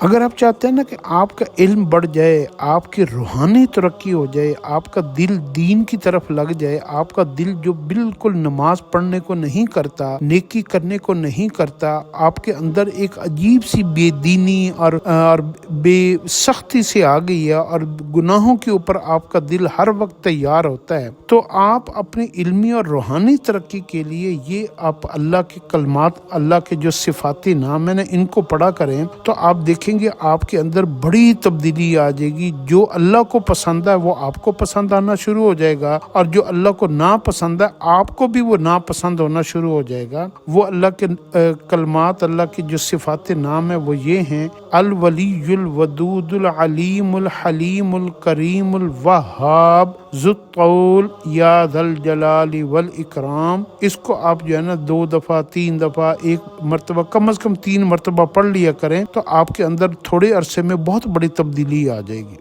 اگر آپ چاہتے ہیں نا کہ آپ کا علم بڑھ جائے، آپ کی روحانی ترقی ہو جائے، آپ کا دل دین کی طرف لگ جائے، آپ کا دل جو بالکل نماز پڑھنے کو نہیں کرتا، نیکی کرنے کو نہیں کرتا، آپ کے اندر ایک عجیب سی بے دینی اور بے سختی سے آ گئی ہے اور گناہوں کے اوپر آپ کا دل ہر وقت تیار ہوتا ہے، تو آپ اپنی علمی اور روحانی ترقی کے لیے یہ آپ اللہ کے کلمات، اللہ کے جو صفاتی نام ہیں نا، ان کو پڑھا کریں تو آپ دیکھیں گے آپ کے اندر بڑی تبدیلی آ جائے گی۔ جو اللہ کو پسند ہے وہ آپ کو پسند آنا شروع ہو جائے گا، اور جو اللہ کو ناپسند ہے آپ کو بھی وہ ناپسند ہونا شروع ہو جائے گا۔ وہ اللہ کے کلمات، اللہ کی جو صفات نام ہے وہ یہ ہیں: الولی الودود العلیم الحلیم الکریم الوہاب ذو الطول یا ذا الجلال والاکرام۔ اس کو آپ جو ہے نا 2 دفعہ 3 دفعہ، ایک مرتبہ، کم از کم 3 مرتبہ پڑھ لیا کریں تو آپ کے اندر تھوڑے عرصے میں بہت بڑی تبدیلی آ جائے گی۔